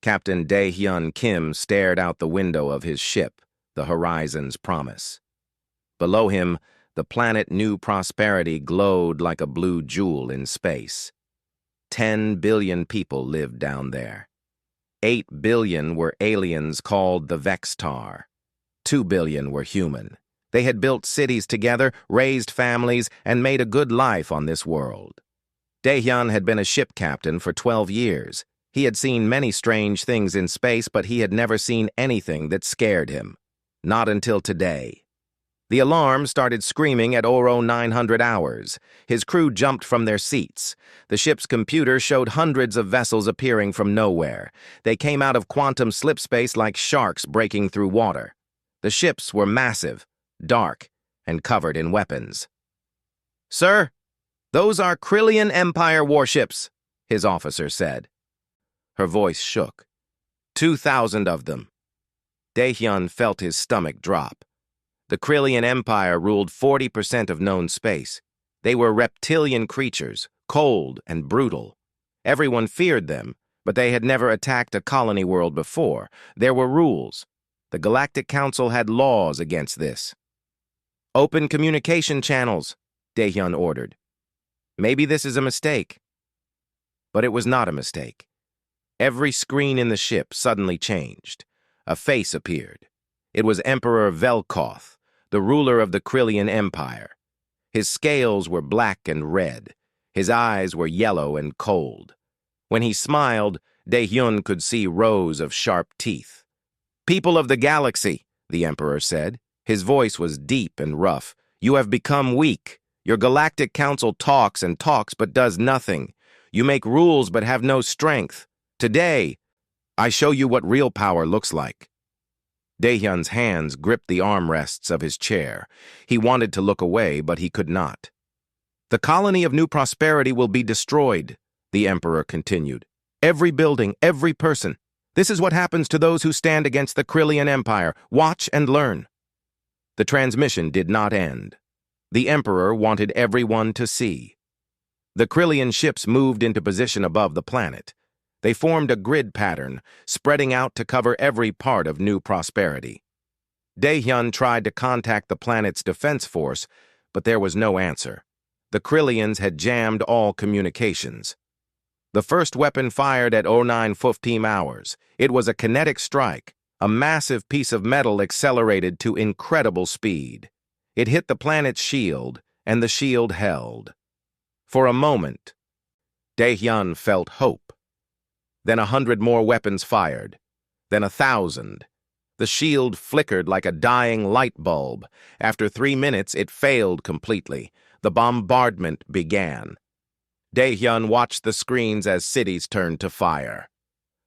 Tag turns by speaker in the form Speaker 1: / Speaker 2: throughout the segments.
Speaker 1: Captain Dae-hyun Kim stared out the window of his ship, the Horizon's Promise. Below him, the planet New Prosperity glowed like a blue jewel in space. 10 billion people lived down there. 8 billion were aliens called the Vextar. 2 billion were human. They had built cities together, raised families, and made a good life on this world. Dae-hyun had been a ship captain for 12 years. He had seen many strange things in space, but he had never seen anything that scared him. Not until today. The alarm started screaming at Oro 900 hours. His crew jumped from their seats. The ship's computer showed hundreds of vessels appearing from nowhere. They came out of quantum slipspace like sharks breaking through water. The ships were massive, dark, and covered in weapons. "Sir, those are Krillian Empire warships," his officer said. Her voice shook. 2,000 of them. Dae-hyun felt his stomach drop. The Krillian Empire ruled 40% of known space. They were reptilian creatures, cold and brutal. Everyone feared them, but they had never attacked a colony world before. There were rules. The Galactic Council had laws against this. "Open communication channels," Dae-hyun ordered. "Maybe this is a mistake." But it was not a mistake. Every screen in the ship suddenly changed. A face appeared. It was Emperor Velkoth, the ruler of the Krillian Empire. His scales were black and red. His eyes were yellow and cold. When he smiled, Dae-hyun could see rows of sharp teeth. "People of the galaxy," the Emperor said. His voice was deep and rough. "You have become weak. Your Galactic Council talks and talks but does nothing. You make rules but have no strength. Today, I show you what real power looks like." Dae-hyun's hands gripped the armrests of his chair. He wanted to look away, but he could not. "The colony of New Prosperity will be destroyed," the Emperor continued. "Every building, every person. This is what happens to those who stand against the Krillian Empire. Watch and learn." The transmission did not end. The Emperor wanted everyone to see. The Krillian ships moved into position above the planet. They formed a grid pattern, spreading out to cover every part of New Prosperity. Dae-hyun tried to contact the planet's defense force, but there was no answer. The Krillians had jammed all communications. The first weapon fired at 09:15 hours. It was a kinetic strike. A massive piece of metal accelerated to incredible speed. It hit the planet's shield, and the shield held. For a moment, Dae-hyun felt hope. Then 100 more weapons fired. Then 1,000. The shield flickered like a dying light bulb. After 3 minutes, it failed completely. The bombardment began. Dae-hyun watched the screens as cities turned to fire.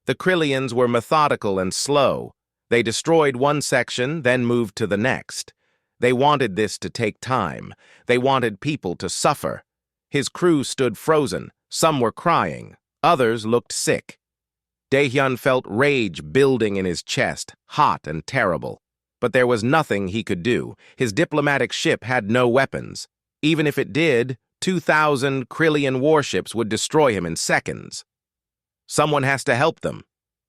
Speaker 1: The Krillians were methodical and slow. They destroyed one section, then moved to the next. They wanted this to take time. They wanted people to suffer. His crew stood frozen. Some were crying. Others looked sick. Dae-hyun felt rage building in his chest, hot and terrible. But there was nothing he could do. His diplomatic ship had no weapons. Even if it did, 2,000 Krillian warships would destroy him in seconds. "Someone has to help them,"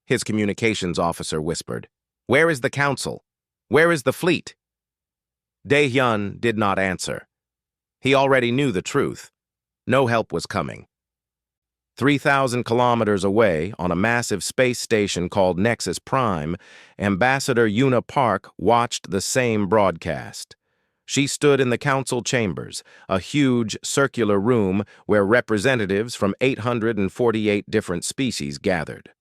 Speaker 1: his communications officer whispered. "Where is the council? Where is the fleet?" Dae-hyun did not answer. He already knew the truth. No help was coming. 3,000 kilometers away, on a massive space station called Nexus Prime, Ambassador Yuna Park watched the same broadcast. She stood in the council chambers, a huge circular room where representatives from 848 different species gathered.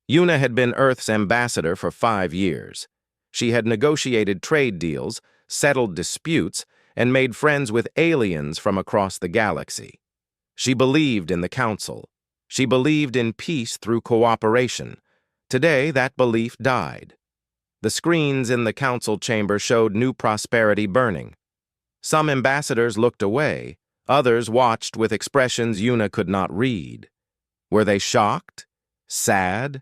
Speaker 1: Yuna had been Earth's ambassador for 5 years. She had negotiated trade deals, settled disputes, and made friends with aliens from across the galaxy. She believed in the Council. She believed in peace through cooperation. Today, that belief died. The screens in the council chamber showed New Prosperity burning. Some ambassadors looked away. Others watched with expressions Yuna could not read. Were they shocked? Sad?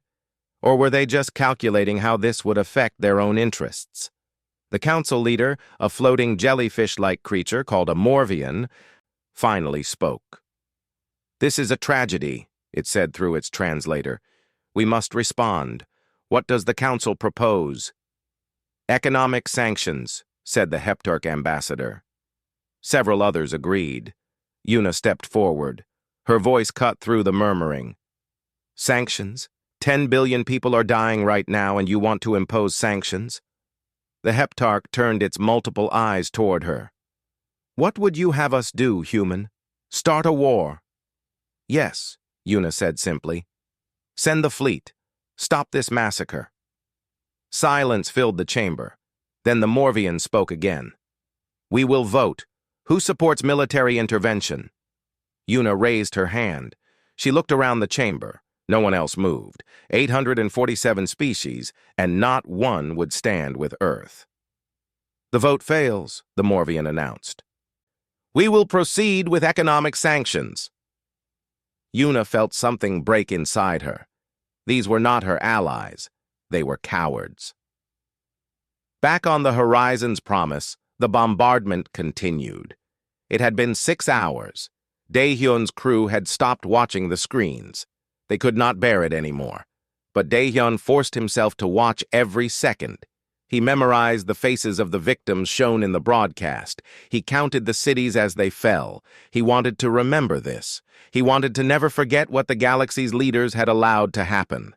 Speaker 1: Or were they just calculating how this would affect their own interests? The council leader, a floating jellyfish-like creature called a Morvian, finally spoke. "This is a tragedy," it said through its translator. We must respond. What does the Council propose? Economic sanctions, said the Heptarch ambassador. Several others agreed. Una stepped forward. Her voice cut through the murmuring. Sanctions? 10 billion people are dying right now and you want to impose sanctions? The Heptarch turned its multiple eyes toward her. What would you have us do, human? Start a war? Yes, Una said simply. Send the fleet. Stop this massacre. Silence filled the chamber. Then the Morvian spoke again. We will vote. Who supports military intervention? Una raised her hand. She looked around the chamber. No one else moved. 847 species, and not one would stand with Earth. The vote fails, the Morvian announced. We will proceed with economic sanctions. Una felt something break inside her. These were not her allies. They were cowards. Back on the Horizon's promise, the bombardment continued. It had been 6 hours. Daehyun's crew had stopped watching the screens. They could not bear it anymore. But Daehyun forced himself to watch every second. He memorized the faces of the victims shown in the broadcast. He counted the cities as they fell. He wanted to remember this. He wanted to never forget what the galaxy's leaders had allowed to happen.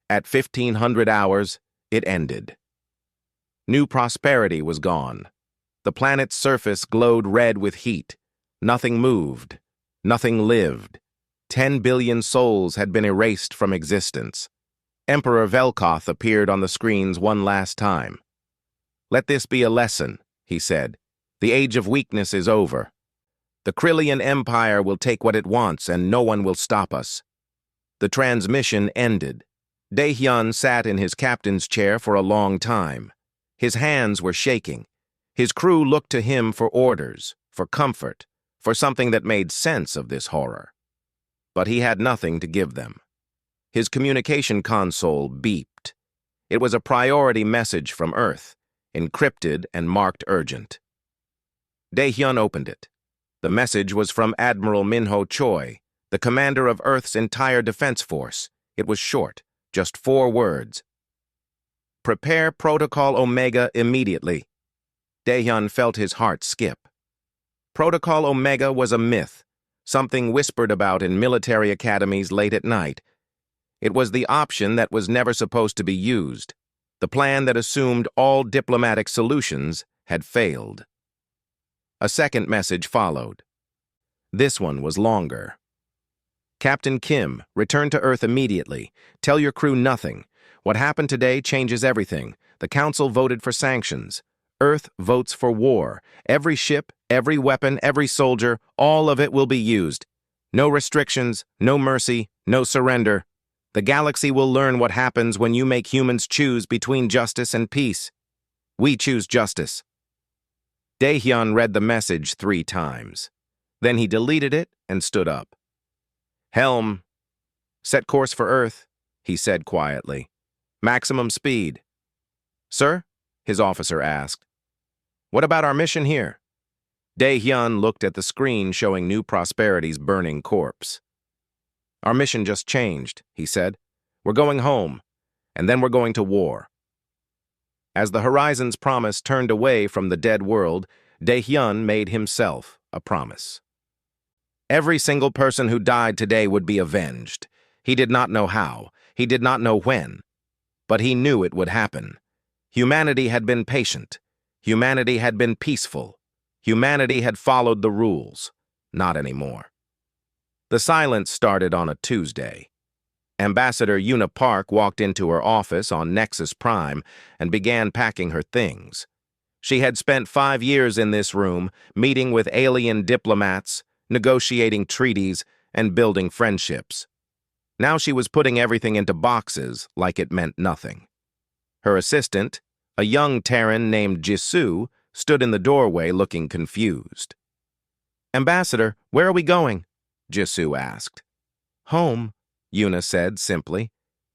Speaker 1: At 1500 hours, it ended. New prosperity was gone. The planet's surface glowed red with heat. Nothing moved. Nothing lived. 10 billion souls had been erased from existence. Emperor Velkoth appeared on the screens one last time. Let this be a lesson, he said. The age of weakness is over. The Krillian Empire will take what it wants and no one will stop us. The transmission ended. Daehyun sat in his captain's chair for a long time. His hands were shaking. His crew looked to him for orders, for comfort, for something that made sense of this horror. But he had nothing to give them. His communication console beeped. It was a priority message from Earth, encrypted and marked urgent. Daehyun opened it. The message was from Admiral Minho Choi, the commander of Earth's entire defense force. It was short, just 4 words. Prepare Protocol Omega immediately. Daehyun felt his heart skip. Protocol Omega was a myth, something whispered about in military academies late at night. It was the option that was never supposed to be used. The plan that assumed all diplomatic solutions had failed. A second message followed. This one was longer. Captain Kim, return to Earth immediately. Tell your crew nothing. What happened today changes everything. The Council voted for sanctions. Earth votes for war. Every ship, every weapon, every soldier, all of it will be used. No restrictions, no mercy, no surrender. The galaxy will learn what happens when you make humans choose between justice and peace. We choose justice. Daehyun read the message 3 times. Then he deleted it and stood up. Helm, set course for Earth, he said quietly. Maximum speed. Sir? His officer asked. What about our mission here? Daehyun looked at the screen showing New Prosperity's burning corpse. Our mission just changed, he said. We're going home, and then we're going to war. As the Horizon's promise turned away from the dead world, Daehyun made himself a promise. Every single person who died today would be avenged. He did not know how. He did not know when. But he knew it would happen. Humanity had been patient. Humanity had been peaceful. Humanity had followed the rules. Not anymore. The silence started on a Tuesday. Ambassador Una Park walked into her office on Nexus Prime and began packing her things. She had spent 5 years in this room, meeting with alien diplomats, negotiating treaties, and building friendships. Now she was putting everything into boxes like it meant nothing. Her assistant, a young Terran named Jisoo, stood in the doorway looking confused. Ambassador, where are we going? Jisoo asked. Home, Una said simply.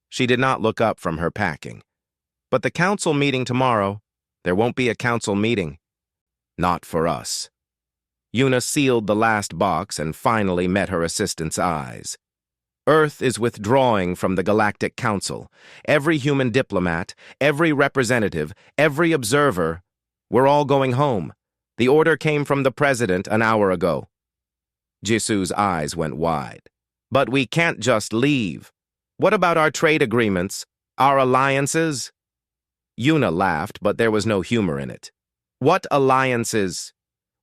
Speaker 1: She did not look up from her packing. But the council meeting tomorrow, there won't be a council meeting. Not for us. Una sealed the last box and finally met her assistant's eyes. Earth is withdrawing from the Galactic Council. Every human diplomat, every representative, every observer, we're all going home. The order came from the president an hour ago. Jisu's eyes went wide. But we can't just leave. What about our trade agreements? Our alliances? Yuna laughed, but there was no humor in it. What alliances?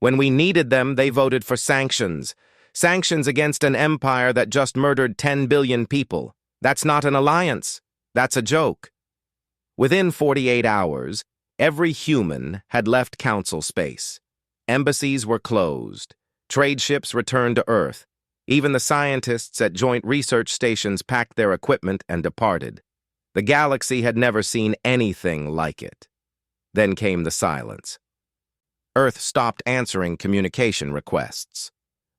Speaker 1: When we needed them, they voted for sanctions. Sanctions against an empire that just murdered 10 billion people. That's not an alliance. That's a joke. Within 48 hours, every human had left council space. Embassies were closed. Trade ships returned to Earth. Even the scientists at joint research stations packed their equipment and departed. The galaxy had never seen anything like it. Then came the silence. Earth stopped answering communication requests.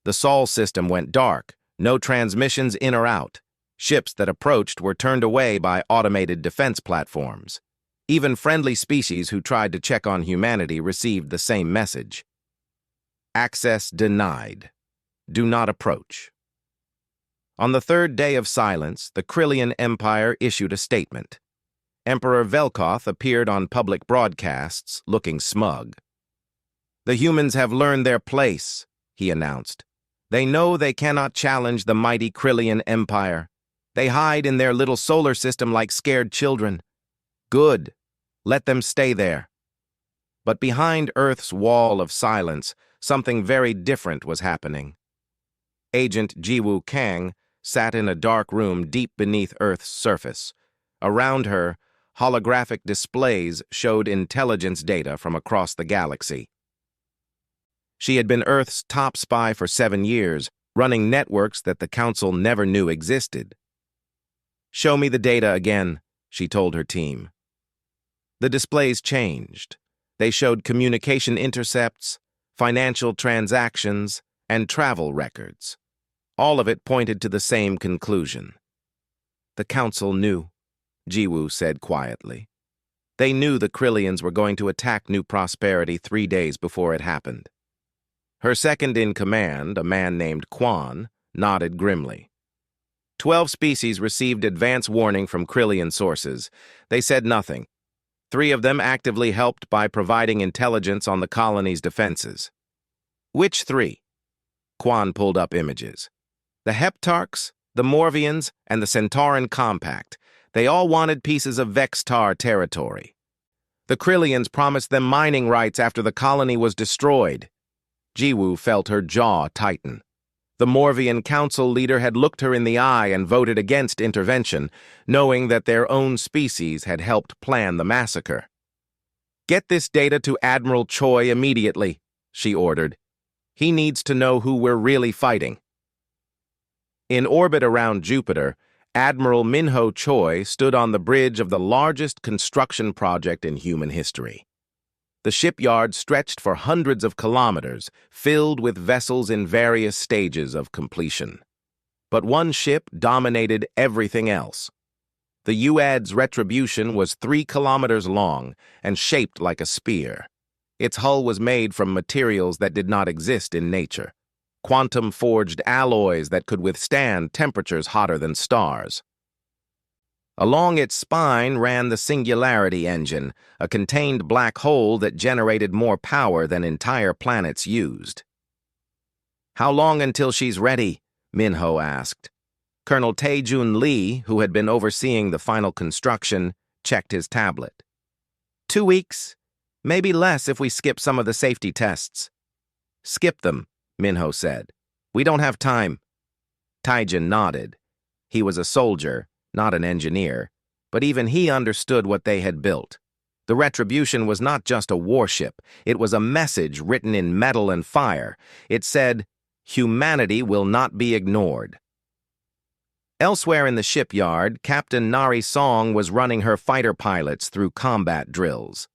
Speaker 1: The Sol system went dark, no transmissions in or out. Ships that approached were turned away by automated defense platforms. Even friendly species who tried to check on humanity received the same message. Access denied. Do not approach. On the third day of silence, the Krillian Empire issued a statement. Emperor Velkoth appeared on public broadcasts, looking smug. The humans have learned their place, he announced. They know they cannot challenge the mighty Krillian Empire. They hide in their little solar system like scared children. Good. Let them stay there. But behind Earth's wall of silence, something very different was happening. Agent Jiwoo Kang sat in a dark room deep beneath Earth's surface. Around her, holographic displays showed intelligence data from across the galaxy. She had been Earth's top spy for 7 years, running networks that the Council never knew existed. "Show me the data again," she told her team. The displays changed. They showed communication intercepts, financial transactions, and travel records. All of it pointed to the same conclusion. The Council knew, Jiwoo said quietly. They knew the Krillians were going to attack New Prosperity 3 days before it happened. Her second-in-command, a man named Quan, nodded grimly. 12 species received advance warning from Krillian sources. They said nothing. 3 of them actively helped by providing intelligence on the colony's defenses. Which 3? Quan pulled up images. The Heptarchs, the Morvians, and the Centauran Compact. They all wanted pieces of Vextar territory. The Krillians promised them mining rights after the colony was destroyed. Jiwoo felt her jaw tighten. The Morvian council leader had looked her in the eye and voted against intervention, knowing that their own species had helped plan the massacre. "Get this data to Admiral Choi immediately," she ordered. "He needs to know who we're really fighting." In orbit around Jupiter, Admiral Minho Choi stood on the bridge of the largest construction project in human history. The shipyard stretched for hundreds of kilometers, filled with vessels in various stages of completion. But one ship dominated everything else. The UAD's Retribution was 3 kilometers long and shaped like a spear. Its hull was made from materials that did not exist in nature, quantum-forged alloys that could withstand temperatures hotter than stars. Along its spine ran the Singularity Engine, a contained black hole that generated more power than entire planets used. "How long until she's ready?" Minho asked. Colonel Taejun Lee, who had been overseeing the final construction, checked his tablet. 2 weeks, maybe less if we skip some of the safety tests." "Skip them," Minho said. "We don't have time." Taejun nodded. He was a soldier, not an engineer, but even he understood what they had built. The Retribution was not just a warship. It was a message written in metal and fire. It said, "Humanity will not be ignored." Elsewhere in the shipyard, Captain Nari Song was running her fighter pilots through combat drills.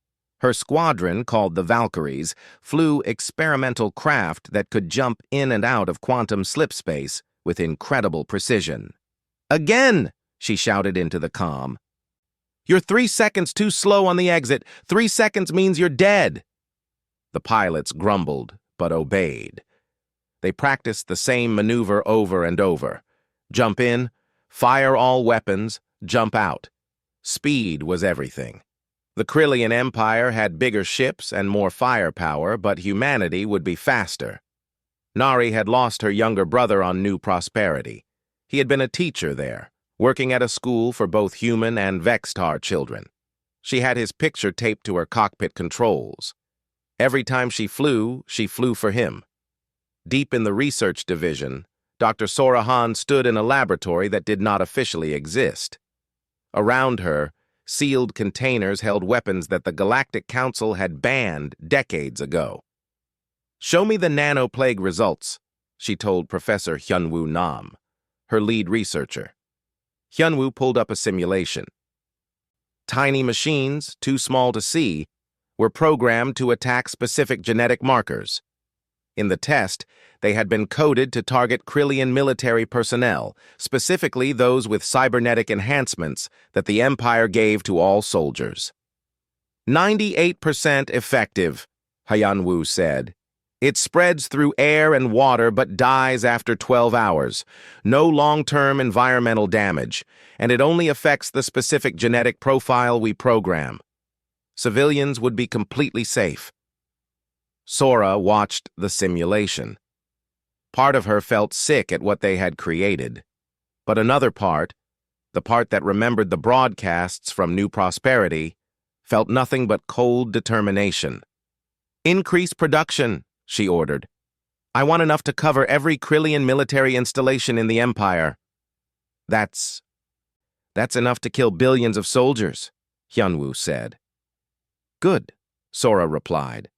Speaker 1: Her squadron, called the Valkyries, flew experimental craft that could jump in and out of quantum slipspace with incredible precision. "Again!" she shouted into the comm. "You're 3 seconds too slow on the exit. 3 seconds means you're dead." The pilots grumbled, but obeyed. They practiced the same maneuver over and over. Jump in, Fire all weapons, jump out. Speed was everything. The Krillian Empire had bigger ships and more firepower, but humanity would be faster. Nari had lost her younger brother on New Prosperity. He had been a teacher there, working at a school for both human and Vextar children. She had his picture taped to her cockpit controls. Every time she flew for him. Deep in the research division, Dr. Sorahan stood in a laboratory that did not officially exist. Around her, sealed containers held weapons that the Galactic Council had banned decades ago. "Show me the nanoplague results," she told Professor Hyunwoo Nam, her lead researcher. Hyunwoo pulled up a simulation. Tiny machines, too small to see, were programmed to attack specific genetic markers. In the test, they had been coded to target Krillian military personnel, specifically those with cybernetic enhancements that the Empire gave to all soldiers. 98% effective, Hyunwoo said. It spreads through air and water but dies after 12 hours. No long-term environmental damage, and it only affects the specific genetic profile we program. Civilians would be completely safe. Sora watched the simulation. Part of her felt sick at what they had created. But another part, the part that remembered the broadcasts from New Prosperity, felt nothing but cold determination. "Increase production," she ordered. "I want enough to cover every Krillian military installation in the Empire." That's enough to kill billions of soldiers," Hyunwoo said. "Good," Sora replied.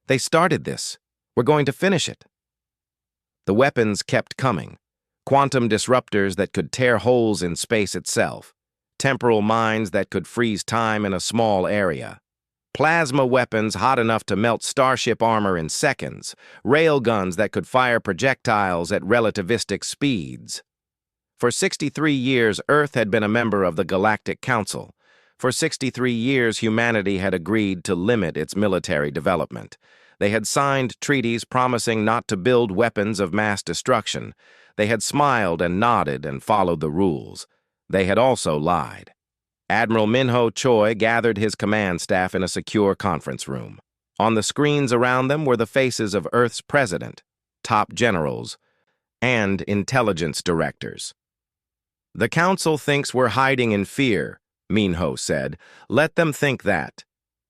Speaker 1: "They started this. We're going to finish it." The weapons kept coming. Quantum disruptors that could tear holes in space itself. Temporal mines that could freeze time in a small area. Plasma weapons hot enough to melt starship armor in seconds. Railguns that could fire projectiles at relativistic speeds. For 63 years, Earth had been a member of the Galactic Council. For 63 years, humanity had agreed to limit its military development. They had signed treaties promising not to build weapons of mass destruction. They had smiled and nodded and followed the rules. They had also lied. Admiral Minho Choi gathered his command staff in a secure conference room. On the screens around them were the faces of Earth's president, top generals, and intelligence directors. "The Council thinks we're hiding in fear," Minho said. "Let them think that.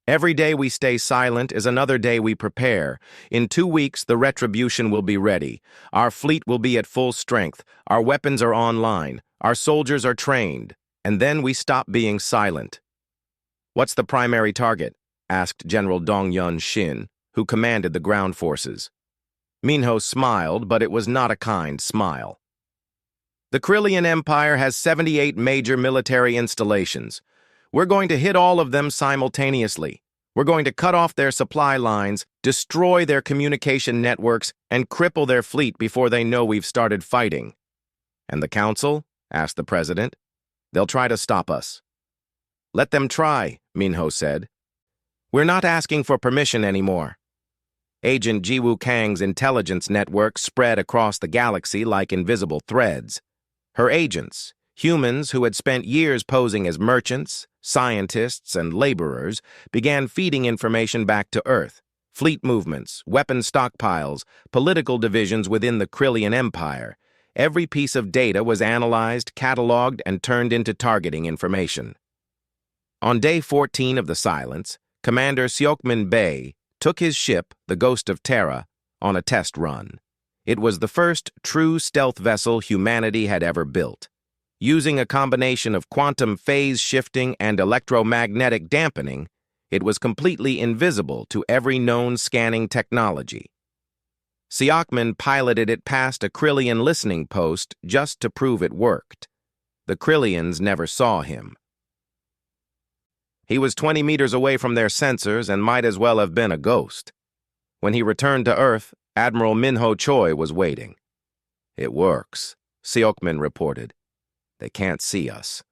Speaker 1: Every day we stay silent is another day we prepare. In 2 weeks, the retribution will be ready. Our fleet will be at full strength. Our weapons are online. Our soldiers are trained. And then we stop being silent." "What's the primary target?" asked General Dong-Yun Shin, who commanded the ground forces. Minho smiled, but it was not a kind smile. "The Krillian Empire has 78 major military installations. We're going to hit all of them simultaneously. We're going to cut off their supply lines, destroy their communication networks, and cripple their fleet before they know we've started fighting." "And the Council?" asked the president. "They'll try to stop us." "Let them try," Minho said. "We're not asking for permission anymore." Agent Jiwoo Kang's intelligence network spread across the galaxy like invisible threads. Her agents, humans who had spent years posing as merchants, scientists, and laborers, began feeding information back to Earth. Fleet movements, weapon stockpiles, political divisions within the Krillian Empire. Every piece of data was analyzed, cataloged, and turned into targeting information. On day 14 of the silence, Commander Seokmin Bae took his ship, the Ghost of Terra, on a test run. It was the first true stealth vessel humanity had ever built. Using a combination of quantum phase shifting and electromagnetic dampening, it was completely invisible to every known scanning technology. Seokmin piloted it past a Krillian listening post just to prove it worked. The Krillians never saw him. He was 20 meters away from their sensors and might as well have been a ghost. When he returned to Earth, Admiral Minho Choi was waiting. "It works," Seokmin reported. "They can't see us."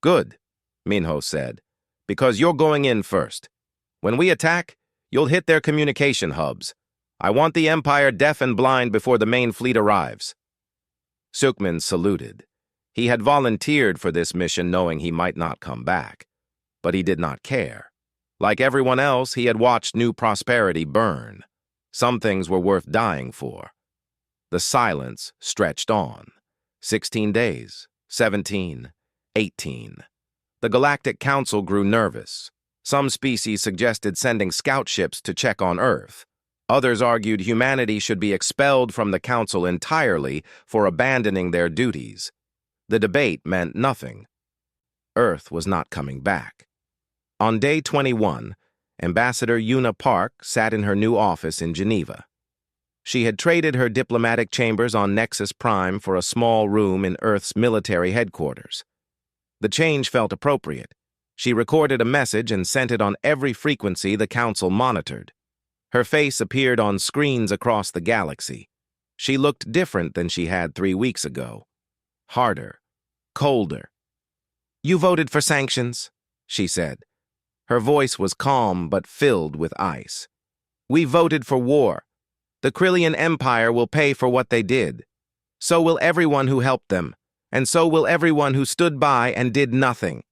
Speaker 1: "Good," Minho said, "because you're going in first. When we attack, you'll hit their communication hubs. I want the Empire deaf and blind before the main fleet arrives." Seokmin saluted. He had volunteered for this mission knowing he might not come back, but he did not care. Like everyone else, he had watched New Prosperity burn. Some things were worth dying for. The silence stretched on. 16 days, 17, 18. The Galactic Council grew nervous. Some species suggested sending scout ships to check on Earth. Others argued humanity should be expelled from the Council entirely for abandoning their duties. The debate meant nothing. Earth was not coming back. On day 21, Ambassador Una Park sat in her new office in Geneva. She had traded her diplomatic chambers on Nexus Prime for a small room in Earth's military headquarters. The change felt appropriate. She recorded a message and sent it on every frequency the Council monitored. Her face appeared on screens across the galaxy. She looked different than she had 3 weeks ago. Harder, colder. "You voted for sanctions," she said. Her voice was calm but filled with ice. "We voted for war. The Krillian Empire will pay for what they did. So will everyone who helped them, and so will everyone who stood by and did nothing.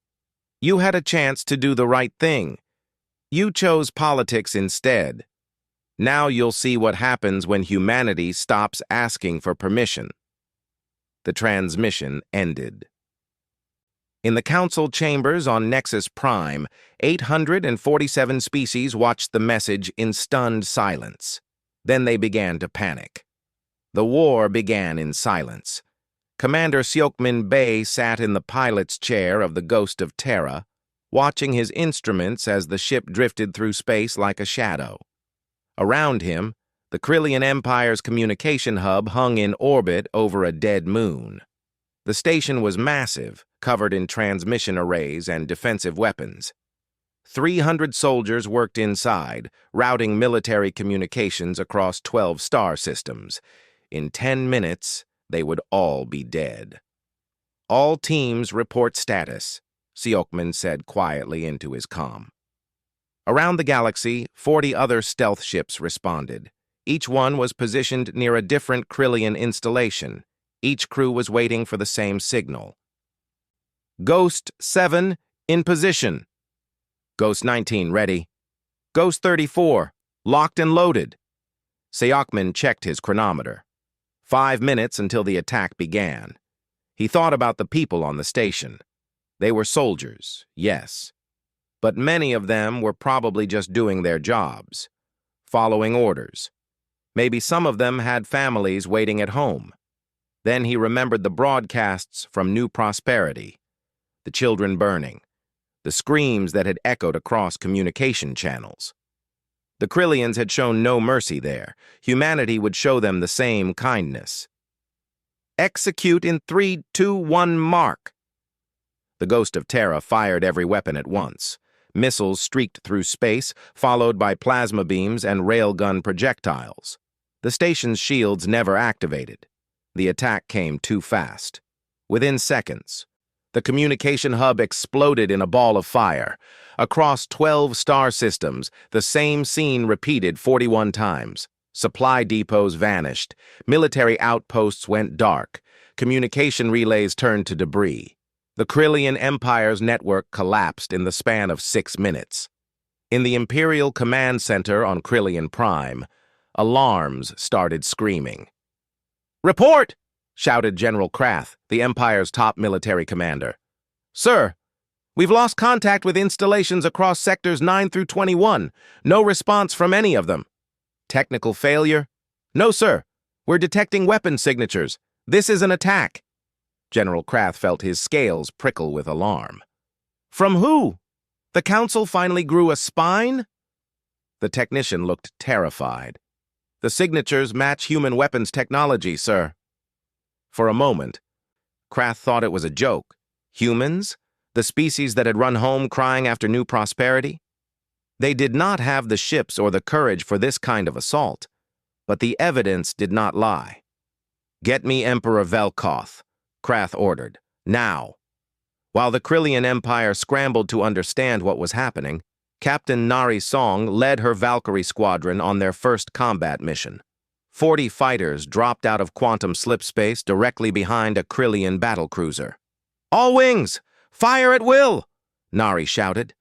Speaker 1: You had a chance to do the right thing. You chose politics instead. Now you'll see what happens when humanity stops asking for permission." The transmission ended. In the Council chambers on Nexus Prime, 847 species watched the message in stunned silence. Then they began to panic. The war began in silence. Commander Seokmin Bey sat in the pilot's chair of the Ghost of Terra, watching his instruments as the ship drifted through space like a shadow. Around him, the Krillian Empire's communication hub hung in orbit over a dead moon. The station was massive, covered in transmission arrays and defensive weapons. 300 soldiers worked inside, routing military communications across 12 star systems. In 10 minutes, they would all be dead. "All teams report status," Seokmin said quietly into his comm. Around the galaxy, 40 other stealth ships responded. Each one was positioned near a different Krillian installation. Each crew was waiting for the same signal. "Ghost 7, in position." "Ghost 19, ready." "Ghost 34, locked and loaded." Seokmin checked his chronometer. 5 minutes until the attack began. He thought about the people on the station. They were soldiers, yes. But many of them were probably just doing their jobs, following orders. Maybe some of them had families waiting at home. Then he remembered the broadcasts from New Prosperity, the children burning, the screams that had echoed across communication channels. The Krillians had shown no mercy there. Humanity would show them the same kindness. "Execute in 3, 2, 1, mark." The Ghost of Terra fired every weapon at once. Missiles streaked through space, followed by plasma beams and railgun projectiles. The station's shields never activated. The attack came too fast. Within seconds, the communication hub exploded in a ball of fire. Across 12 star systems, the same scene repeated 41 times. Supply depots vanished. Military outposts went dark. Communication relays turned to debris. The Krillian Empire's network collapsed in the span of 6 minutes. In the Imperial Command Center on Krillian Prime, alarms started screaming. "Report!" shouted General Krath, the Empire's top military commander. "Sir, we've lost contact with installations across sectors 9 through 21. No response from any of them." "Technical failure?" "No, sir. We're detecting weapon signatures. This is an attack." General Krath felt his scales prickle with alarm. "From who? The Council finally grew a spine?" The technician looked terrified. "The signatures match human weapons technology, sir." For a moment, Krath thought it was a joke. Humans? The species that had run home crying after New Prosperity? They did not have the ships or the courage for this kind of assault, but the evidence did not lie. "Get me Emperor Velkoth," Krath ordered. "Now." While the Krillian Empire scrambled to understand what was happening, Captain Nari Song led her Valkyrie squadron on their first combat mission. 40 fighters dropped out of quantum slipspace directly behind a Krillian battlecruiser. "All wings! Fire at will!" Nari shouted.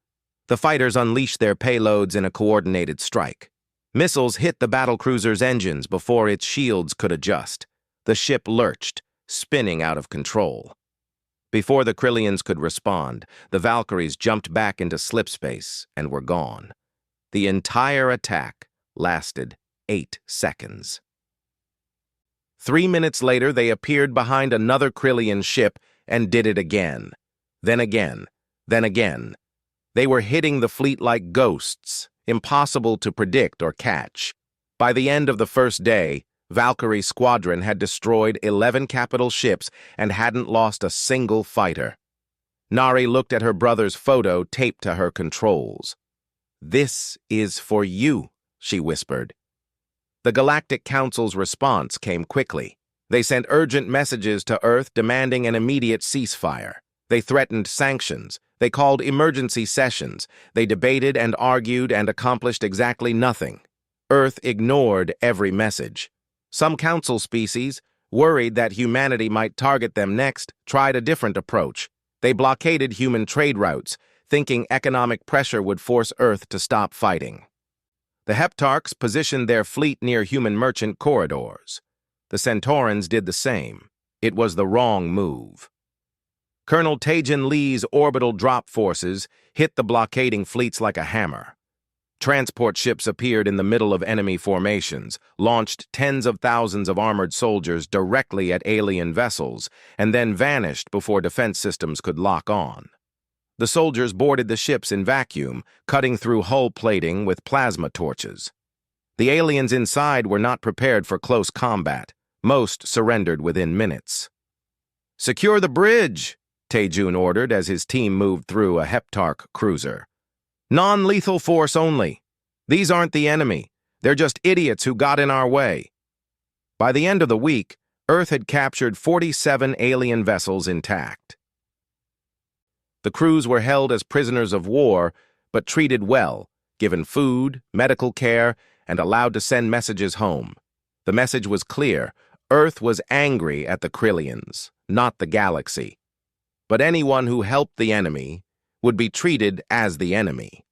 Speaker 1: The fighters unleashed their payloads in a coordinated strike. Missiles hit the battlecruiser's engines before its shields could adjust. The ship lurched, spinning out of control. Before the Krillians could respond, the Valkyries jumped back into slipspace and were gone. The entire attack lasted 8 seconds. 3 minutes later, they appeared behind another Krillian ship and did it again. Then again. Then again. They were hitting the fleet like ghosts, impossible to predict or catch. By the end of the first day, Valkyrie Squadron had destroyed 11 capital ships and hadn't lost a single fighter. Nari looked at her brother's photo taped to her controls. "This is for you," she whispered. The Galactic Council's response came quickly. They sent urgent messages to Earth demanding an immediate ceasefire. They threatened sanctions. They called emergency sessions. They debated and argued and accomplished exactly nothing. Earth ignored every message. Some council species, worried that humanity might target them next, tried a different approach. They blockaded human trade routes, thinking economic pressure would force Earth to stop fighting. The Heptarchs positioned their fleet near human merchant corridors. The Centaurans did the same. It was the wrong move. Colonel Tajan Lee's orbital drop forces hit the blockading fleets like a hammer. Transport ships appeared in the middle of enemy formations, launched tens of thousands of armored soldiers directly at alien vessels, and then vanished before defense systems could lock on. The soldiers boarded the ships in vacuum, cutting through hull plating with plasma torches. The aliens inside were not prepared for close combat. Most surrendered within minutes. "Secure the bridge," Taejun ordered as his team moved through a Heptarch cruiser. "Non-lethal force only. These aren't the enemy. They're just idiots who got in our way." By the end of the week, Earth had captured 47 alien vessels intact. The crews were held as prisoners of war, but treated well, given food, medical care, and allowed to send messages home. The message was clear. Earth was angry at the Krillians, not the galaxy. But anyone who helped the enemy would be treated as the enemy.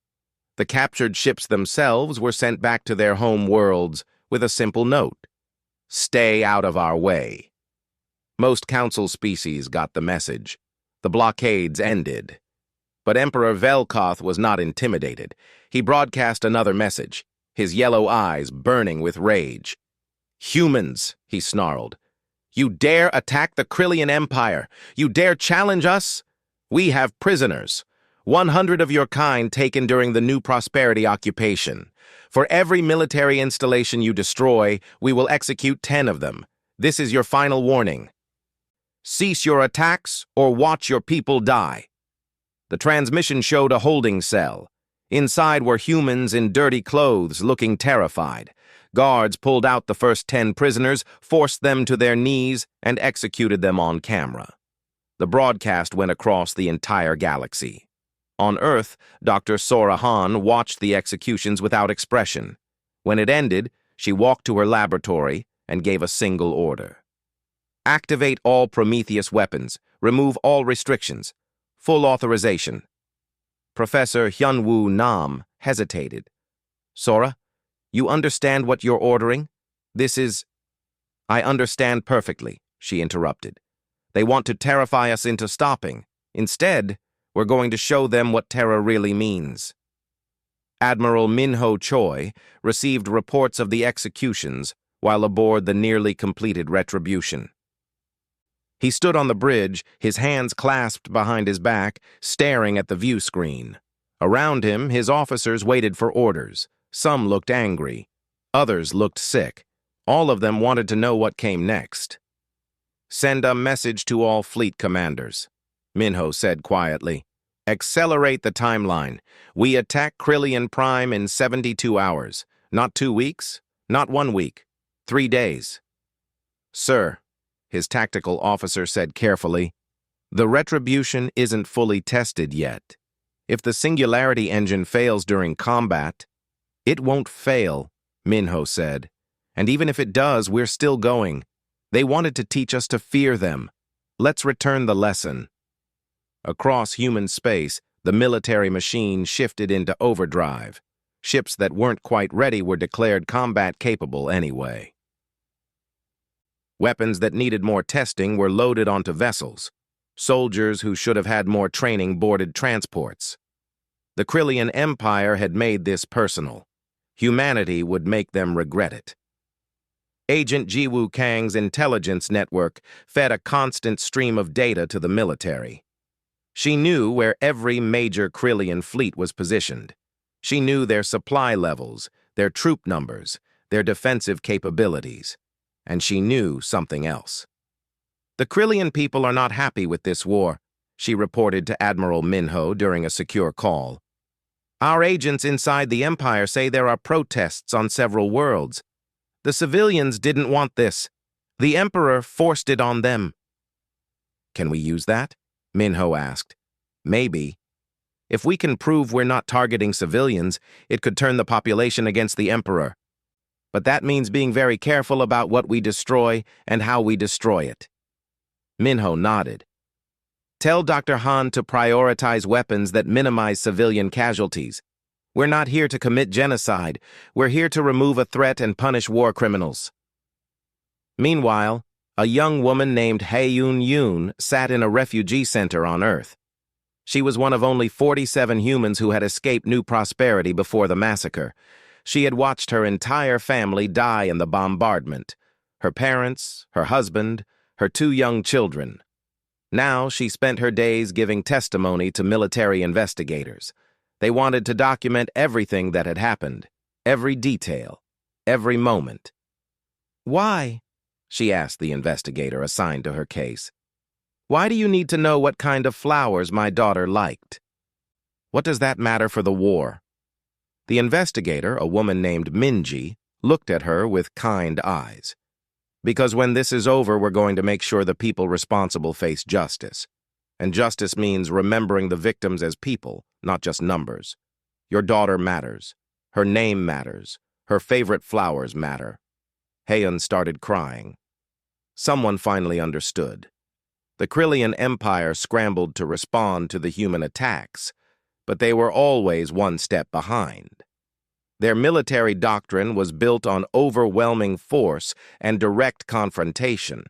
Speaker 1: The captured ships themselves were sent back to their home worlds with a simple note: "Stay out of our way." Most council species got the message. The blockades ended. But Emperor Velkoth was not intimidated. He broadcast another message, his yellow eyes burning with rage. "Humans," he snarled. "You dare attack the Krillian Empire? You dare challenge us? We have prisoners. 100 of your kind taken during the New Prosperity occupation. For every military installation you destroy, we will execute 10 of them. This is your final warning. Cease your attacks or watch your people die." The transmission showed a holding cell. Inside were humans in dirty clothes looking terrified. Guards pulled out the first 10 prisoners, forced them to their knees, and executed them on camera. The broadcast went across the entire galaxy. On Earth, Dr. Sora Han watched the executions without expression. When it ended, she walked to her laboratory and gave a single order. "Activate all Prometheus weapons. Remove all restrictions. Full authorization." Professor Hyunwoo Nam hesitated. "Sora, you understand what you're ordering? This is—" "I understand perfectly," she interrupted. "They want to terrify us into stopping. Instead, we're going to show them what terror really means." Admiral Minho Choi received reports of the executions while aboard the nearly completed Retribution. He stood on the bridge, his hands clasped behind his back, staring at the view screen. Around him, his officers waited for orders. Some looked angry. Others looked sick. All of them wanted to know what came next. "Send a message to all fleet commanders," Minho said quietly. "Accelerate the timeline. We attack Krillian Prime in 72 hours. Not 2 weeks, not 1 week. 3 days." "Sir," his tactical officer said carefully, "the Retribution isn't fully tested yet. If the Singularity engine fails during combat—" "It won't fail," Minho said, And even if it does, we're still going. They wanted to teach us to fear them. Let's return the lesson. Across human space, the military machine shifted into overdrive. Ships that weren't quite ready were declared combat-capable anyway. Weapons that needed more testing were loaded onto vessels. Soldiers who should have had more training boarded transports. The Krillian Empire had made this personal. Humanity would make them regret it. Agent Jiwoo Kang's intelligence network fed a constant stream of data to the military. She knew where every major Krillian fleet was positioned. She knew their supply levels, their troop numbers, their defensive capabilities. And she knew something else. The Krillian people are not happy with this war, she reported to Admiral Minho during a secure call. Our agents inside the Empire say there are protests on several worlds. The civilians didn't want this. The Emperor forced it on them. Can we use that? Minho asked. Maybe. If we can prove we're not targeting civilians, it could turn the population against the Emperor. But that means being very careful about what we destroy and how we destroy it. Minho nodded. Tell Dr. Han to prioritize weapons that minimize civilian casualties. We're not here to commit genocide. We're here to remove a threat and punish war criminals. Meanwhile, a young woman named Hae-Yoon Yoon sat in a refugee center on Earth. She was one of only 47 humans who had escaped New Prosperity before the massacre. She had watched her entire family die in the bombardment. Her parents, her husband, her 2 young children. Now she spent her days giving testimony to military investigators. They wanted to document everything that had happened, every detail, every moment. Why? She asked the investigator assigned to her case. Why do you need to know what kind of flowers my daughter liked? What does that matter for the war? The investigator, a woman named Minji, looked at her with kind eyes. Because when this is over, we're going to make sure the people responsible face justice. And justice means remembering the victims as people, not just numbers. Your daughter matters. Her name matters. Her favorite flowers matter. Hae-Yoon started crying. Someone finally understood. The Krillian Empire scrambled to respond to the human attacks, but they were always one step behind. Their military doctrine was built on overwhelming force and direct confrontation.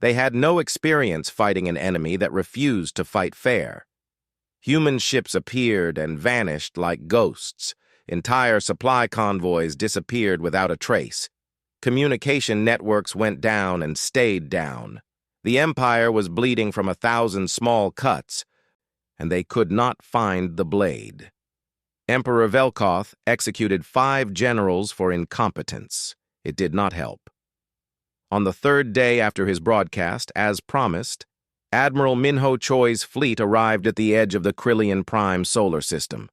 Speaker 1: They had no experience fighting an enemy that refused to fight fair. Human ships appeared and vanished like ghosts. Entire supply convoys disappeared without a trace. Communication networks went down and stayed down. The Empire was bleeding from 1,000 small cuts, and they could not find the blade. Emperor Velkoth executed 5 generals for incompetence. It did not help. On the 3rd day after his broadcast, as promised, Admiral Minho Choi's fleet arrived at the edge of the Krillian Prime solar system.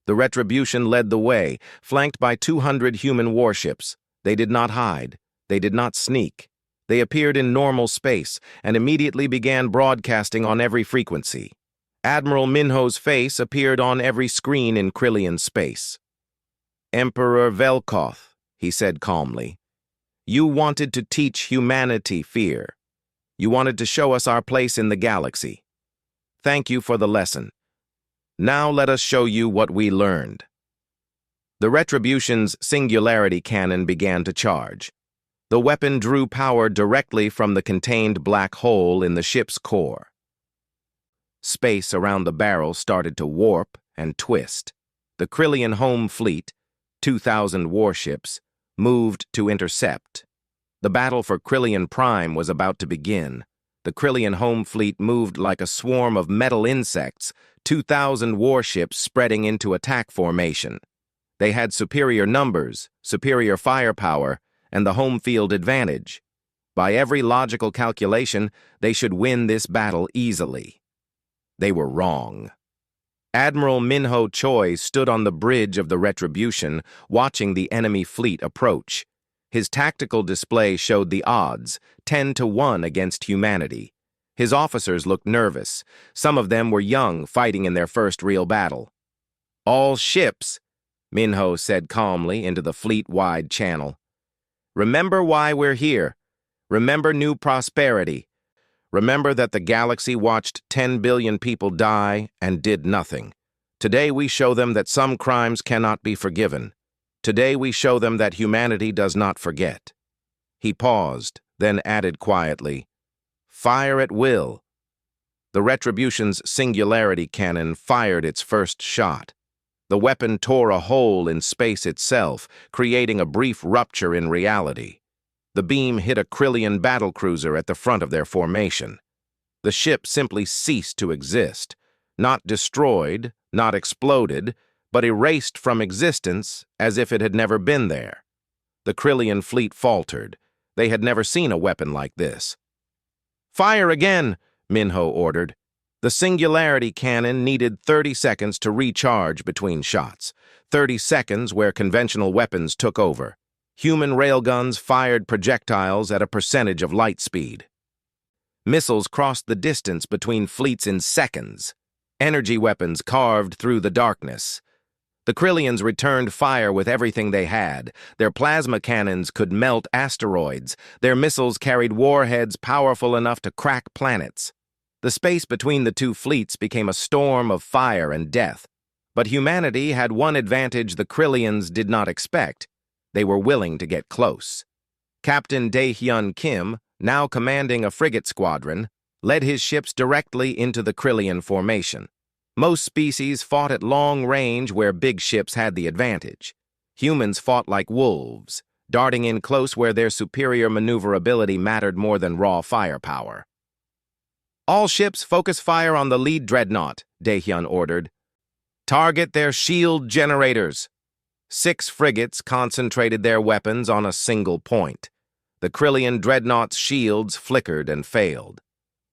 Speaker 1: The Retribution led the way, flanked by 200 human warships. They did not hide. They did not sneak. They appeared in normal space and immediately began broadcasting on every frequency. Admiral Minho's face appeared on every screen in Krillian space. Emperor Velkoth, he said calmly, you wanted to teach humanity fear. You wanted to show us our place in the galaxy. Thank you for the lesson. Now let us show you what we learned. The Retribution's singularity cannon began to charge. The weapon drew power directly from the contained black hole in the ship's core. Space around the barrel started to warp and twist. The Krillian home fleet, 2,000 warships, moved to intercept. The battle for Krillian Prime was about to begin. The Krillian home fleet moved like a swarm of metal insects, 2,000 warships spreading into attack formation. They had superior numbers, superior firepower, and the home field advantage. By every logical calculation, they should win this battle easily. They were wrong. Admiral Minho Choi stood on the bridge of the Retribution, watching the enemy fleet approach. His tactical display showed the odds, 10-1 against humanity. His officers looked nervous. Some of them were young, fighting in their first real battle. All ships, Minho said calmly into the fleet-wide channel. Remember why we're here. Remember new prosperity. Remember that the galaxy watched 10 billion people die and did nothing. Today we show them that some crimes cannot be forgiven. Today we show them that humanity does not forget." He paused, then added quietly, "Fire at will." The Retribution's singularity cannon fired its first shot. The weapon tore a hole in space itself, creating a brief rupture in reality. The beam hit a Krillian battlecruiser at the front of their formation. The ship simply ceased to exist, not destroyed, not exploded, but erased from existence as if it had never been there. The Krillian fleet faltered. They had never seen a weapon like this. "Fire again!" Minho ordered. The singularity cannon needed 30 seconds to recharge between shots, 30 seconds where conventional weapons took over. Human railguns fired projectiles at a percentage of light speed. Missiles crossed the distance between fleets in seconds. Energy weapons carved through the darkness. The Krillians returned fire with everything they had. Their plasma cannons could melt asteroids. Their missiles carried warheads powerful enough to crack planets. The space between the two fleets became a storm of fire and death. But humanity had one advantage the Krillians did not expect. They were willing to get close. Captain Dae-hyun Kim, now commanding a frigate squadron, led his ships directly into the Krillian formation. Most species fought at long range where big ships had the advantage. Humans fought like wolves, darting in close where their superior maneuverability mattered more than raw firepower. "All ships focus fire on the lead dreadnought," Dae-hyun ordered. "Target their shield generators." 6 frigates concentrated their weapons on a single point. The Krillian dreadnought's shields flickered and failed.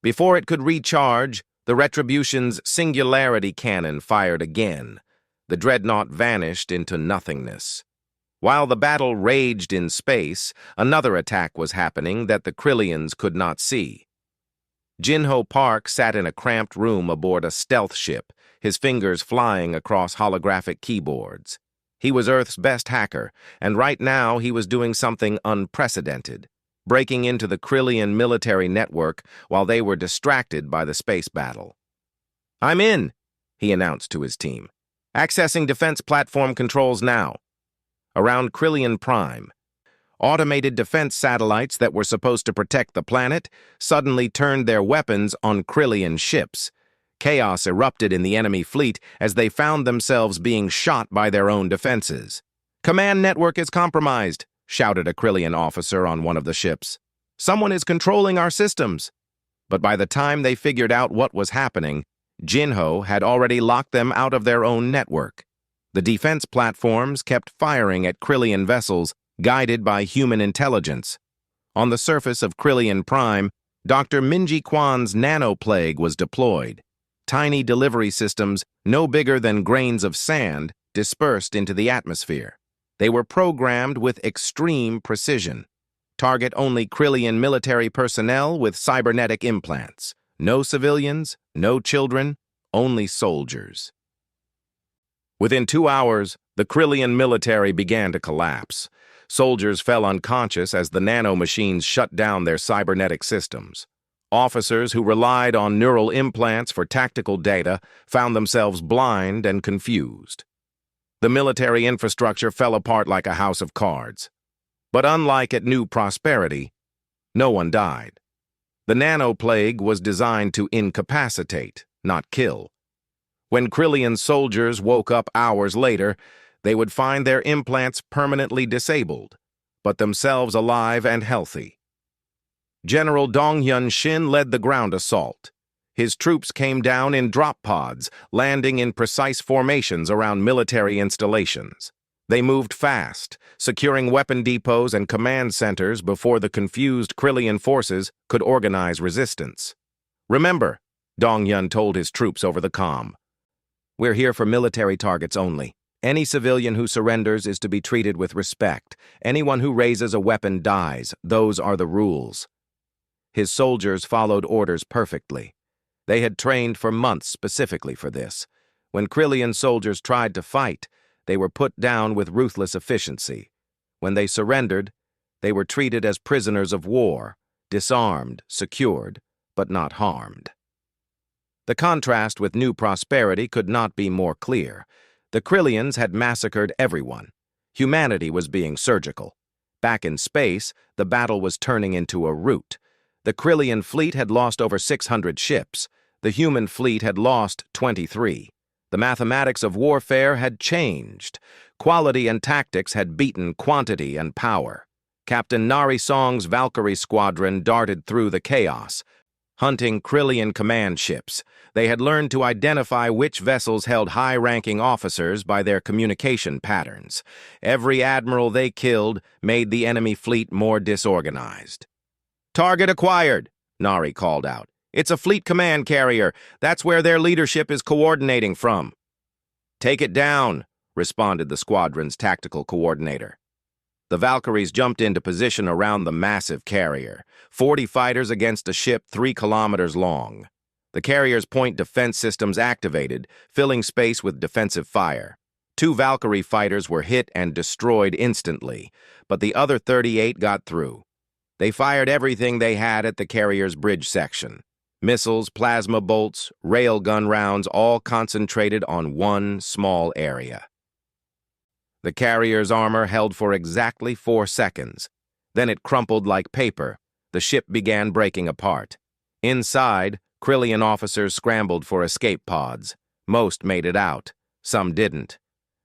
Speaker 1: Before it could recharge, the Retribution's singularity cannon fired again. The dreadnought vanished into nothingness. While the battle raged in space, another attack was happening that the Krillians could not see. Jinho Park sat in a cramped room aboard a stealth ship, his fingers flying across holographic keyboards. He was Earth's best hacker, and right now he was doing something unprecedented, breaking into the Krillian military network while they were distracted by the space battle. "I'm in," he announced to his team. "Accessing defense platform controls now." Around Krillian Prime, automated defense satellites that were supposed to protect the planet suddenly turned their weapons on Krillian ships. Chaos erupted in the enemy fleet as they found themselves being shot by their own defenses. "Command network is compromised," shouted a Krillian officer on one of the ships. "Someone is controlling our systems." But by the time they figured out what was happening, Jinho had already locked them out of their own network. The defense platforms kept firing at Krillian vessels, guided by human intelligence. On the surface of Krillian Prime, Dr. Minji Kwan's nanoplague was deployed. Tiny delivery systems, no bigger than grains of sand, dispersed into the atmosphere. They were programmed with extreme precision. Target only Krillian military personnel with cybernetic implants. No civilians, no children, only soldiers. Within 2 hours, the Krillian military began to collapse. Soldiers fell unconscious as the nanomachines shut down their cybernetic systems. Officers who relied on neural implants for tactical data found themselves blind and confused. The military infrastructure fell apart like a house of cards. But unlike at New Prosperity, no one died. The nanoplague was designed to incapacitate, not kill. When Krillian soldiers woke up hours later, they would find their implants permanently disabled, but themselves alive and healthy. General Dong-hyun Shin led the ground assault. His troops came down in drop pods, landing in precise formations around military installations. They moved fast, securing weapon depots and command centers before the confused Krillian forces could organize resistance. "Remember," Dong-hyun told his troops over the comm, "we're here for military targets only. Any civilian who surrenders is to be treated with respect. Anyone who raises a weapon dies. Those are the rules." His soldiers followed orders perfectly. They had trained for months specifically for this. When Krillian soldiers tried to fight, they were put down with ruthless efficiency. When they surrendered, They were treated as prisoners of war, disarmed, secured, but not harmed. The contrast with New Prosperity could not be more clear. The Krillians had massacred everyone. Humanity was being surgical. Back in space, the battle was turning into a rout. The Krillian fleet had lost over 600 ships. The human fleet had lost 23. The mathematics of warfare had changed. Quality and tactics had beaten quantity and power. Captain Narisong's Valkyrie squadron darted through the chaos, hunting Krillian command ships. They had learned to identify which vessels held high-ranking officers by their communication patterns. Every admiral they killed made the enemy fleet more disorganized. "Target acquired," Nari called out. "It's a fleet command carrier. That's where their leadership is coordinating from." "Take it down," responded the squadron's tactical coordinator. The Valkyries jumped into position around the massive carrier, 40 fighters against a ship 3 kilometers long. The carrier's point defense systems activated, filling space with defensive fire. 2 Valkyrie fighters were hit and destroyed instantly, but the other 38 got through. They fired everything they had at the carrier's bridge section. Missiles, plasma bolts, railgun rounds, all concentrated on one small area. The carrier's armor held for exactly 4 seconds. Then it crumpled like paper. The ship began breaking apart. Inside, Krillian officers scrambled for escape pods. Most made it out. Some didn't.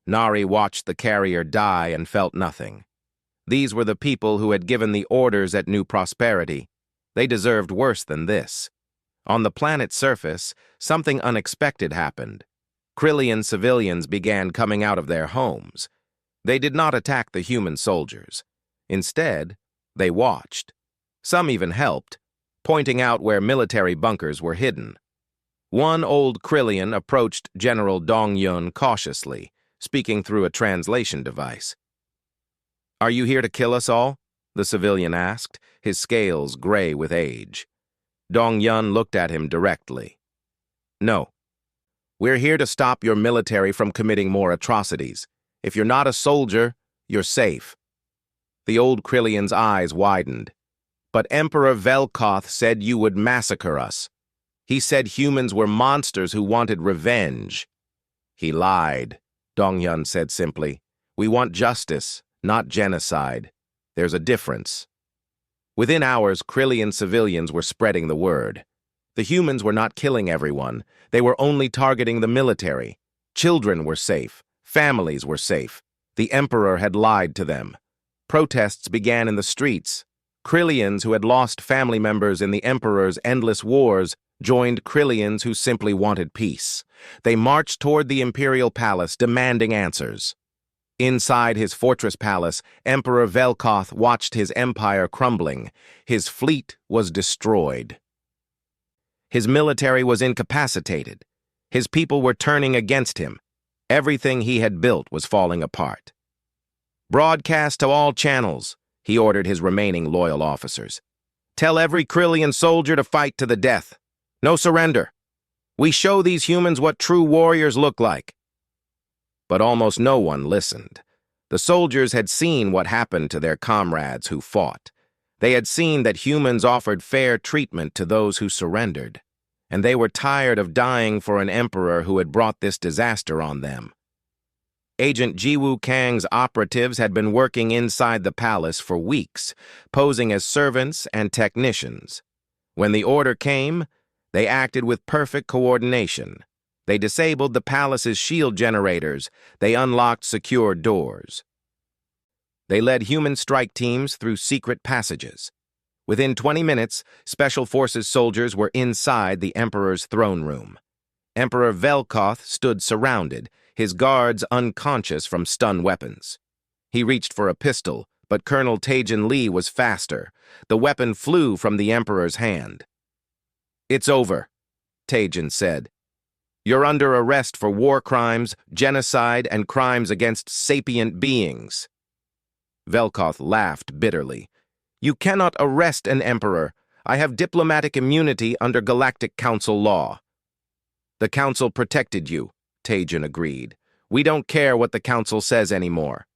Speaker 1: Nari watched the carrier die and felt nothing. These were the people who had given the orders at New Prosperity. They deserved worse than this. On the planet's surface, something unexpected happened. Krillian civilians began coming out of their homes. They did not attack the human soldiers. Instead, they watched. Some even helped, pointing out where military bunkers were hidden. One old Krillian approached General Dong-Yun cautiously, speaking through a translation device. "Are you here to kill us all?" the civilian asked, his scales gray with age. Dong-Yun looked at him directly. "No. We're here to stop your military from committing more atrocities. If you're not a soldier, you're safe." The old Krillian's eyes widened. "But Emperor Velkoth said you would massacre us. He said humans were monsters who wanted revenge." "He lied," Dong-Yun said simply. "We want justice, not genocide. There's a difference." Within hours, Krillian civilians were spreading the word. The humans were not killing everyone. They were only targeting the military. Children were safe. Families were safe. The Emperor had lied to them. Protests began in the streets. Krillians who had lost family members in the Emperor's endless wars joined Krillians who simply wanted peace. They marched toward the Imperial Palace, demanding answers. Inside his fortress palace, Emperor Velkoth watched his empire crumbling. His fleet was destroyed. His military was incapacitated. His people were turning against him. Everything he had built was falling apart. "Broadcast to all channels," he ordered his remaining loyal officers. "Tell every Krillian soldier to fight to the death. No surrender. We show these humans what true warriors look like." But almost no one listened. The soldiers had seen what happened to their comrades who fought. They had seen that humans offered fair treatment to those who surrendered, and they were tired of dying for an emperor who had brought this disaster on them. Agent Jiwoo Kang's operatives had been working inside the palace for weeks, posing as servants and technicians. When the order came, they acted with perfect coordination. They disabled the palace's shield generators. They unlocked secure doors. They led human strike teams through secret passages. Within 20 minutes, Special Forces soldiers were inside the Emperor's throne room. Emperor Velkoth stood surrounded, his guards unconscious from stun weapons. He reached for a pistol, but Colonel Taejin Lee was faster. The weapon flew from the Emperor's hand. "It's over," Taejin said. "You're under arrest for war crimes, genocide, and crimes against sapient beings." Velkoth laughed bitterly. "You cannot arrest an emperor. I have diplomatic immunity under Galactic Council law." "The Council protected you," Taejin agreed. "We don't care what the Council says anymore."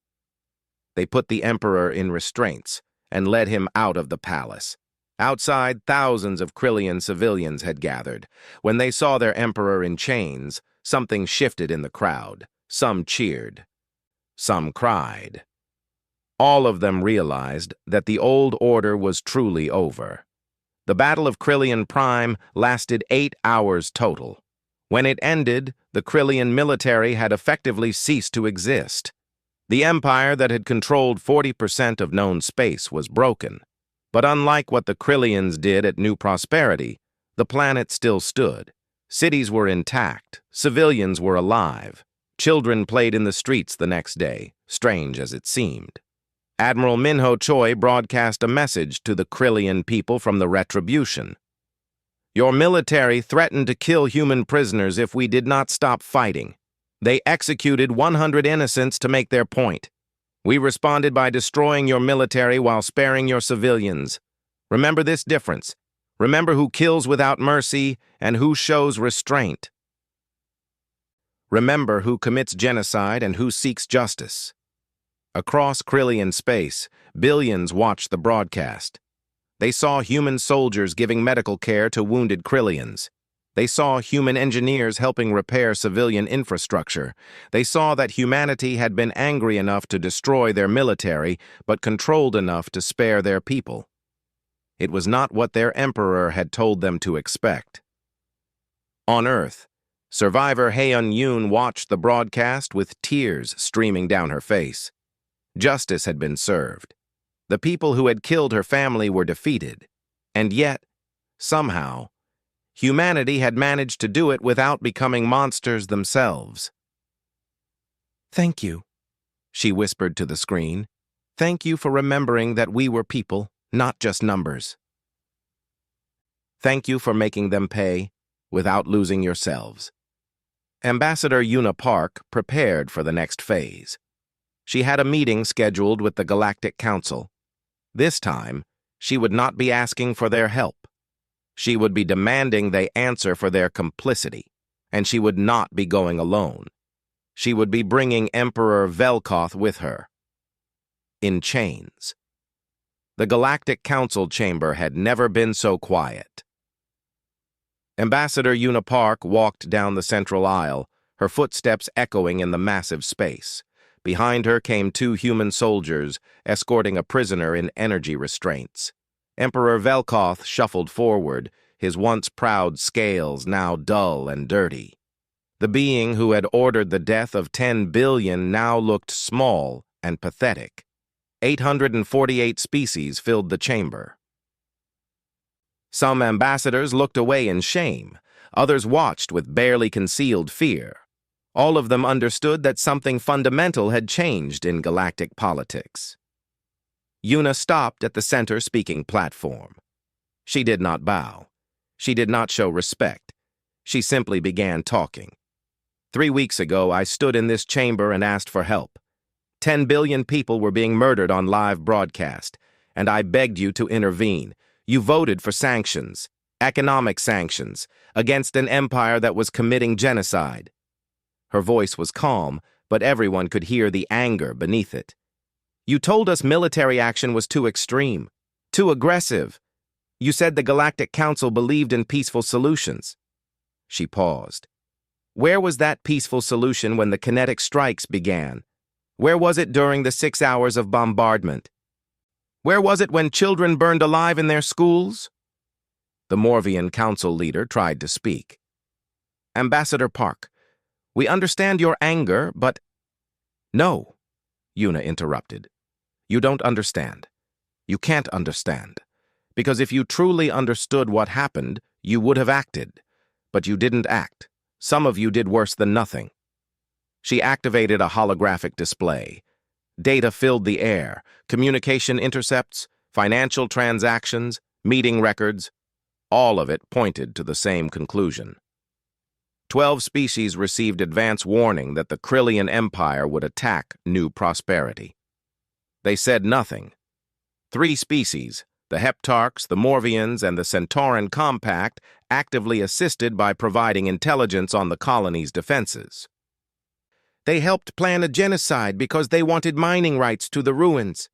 Speaker 1: They put the Emperor in restraints. and led him out of the palace. Outside, thousands of Krillian civilians had gathered. When they saw their emperor in chains, something shifted in the crowd. Some cheered. Some cried. All of them realized that the old order was truly over. The Battle of Krillian Prime lasted 8 hours total. When it ended, the Krillian military had effectively ceased to exist. The empire that had controlled 40% of known space was broken. But unlike what the Krillians did at New Prosperity, the planet still stood. Cities were intact, civilians were alive. Children played in the streets the next day, strange as it seemed. Admiral Minho Choi broadcast a message to the Krillian people from the Retribution. Your military threatened to kill human prisoners if we did not stop fighting. They executed 100 innocents to make their point. We responded by destroying your military while sparing your civilians. Remember this difference. Remember who kills without mercy and who shows restraint. Remember who commits genocide and who seeks justice. Across Krillian space, billions watched the broadcast. They saw human soldiers giving medical care to wounded Krillians. They saw human engineers helping repair civilian infrastructure. They saw that humanity had been angry enough to destroy their military, but controlled enough to spare their people. It was not what their emperor had told them to expect. On Earth, survivor Haeun-yoon watched the broadcast with tears streaming down her face. Justice had been served. The people who had killed her family were defeated. And yet, somehow, humanity had managed to do it without becoming monsters themselves. "Thank you," she whispered to the screen. "Thank you for remembering that we were people, not just numbers. Thank you for making them pay without losing yourselves." Ambassador Yuna Park prepared for the next phase. She had a meeting scheduled with the Galactic Council. This time, she would not be asking for their help. She would be demanding they answer for their complicity, and she would not be going alone. She would be bringing Emperor Velkoth with her. In chains. The Galactic Council chamber had never been so quiet. Ambassador Yuna Park walked down the central aisle, her footsteps echoing in the massive space. Behind her came 2 human soldiers, escorting a prisoner in energy restraints. Emperor Velkoth shuffled forward, his once proud scales now dull and dirty. The being who had ordered the death of 10 billion now looked small and pathetic. 848 species filled the chamber. Some ambassadors looked away in shame. Others watched with barely concealed fear. All of them understood that something fundamental had changed in galactic politics. Yuna stopped at the center speaking platform. She did not bow. She did not show respect. She simply began talking. 3 weeks ago, I stood in this chamber and asked for help. 10 billion people were being murdered on live broadcast, and I begged you to intervene. You voted for sanctions, economic sanctions, against an empire that was committing genocide. Her voice was calm, but everyone could hear the anger beneath it. You told us military action was too extreme, too aggressive. You said the Galactic Council believed in peaceful solutions. She paused. Where was that peaceful solution when the kinetic strikes began? Where was it during the 6 hours of bombardment? Where was it when children burned alive in their schools? The Morvian Council leader tried to speak. Ambassador Park, we understand your anger, but... No, Yuna interrupted. You don't understand. You can't understand. Because if you truly understood what happened, you would have acted. But you didn't act. Some of you did worse than nothing. She activated a holographic display. Data filled the air, communication intercepts, financial transactions, meeting records. All of it pointed to the same conclusion. 12 species received advance warning that the Krillian Empire would attack New Prosperity. They said nothing. 3 species, the Heptarchs, the Morvians, and the Centauran Compact, actively assisted by providing intelligence on the colony's defenses. They helped plan a genocide because they wanted mining rights to the ruins.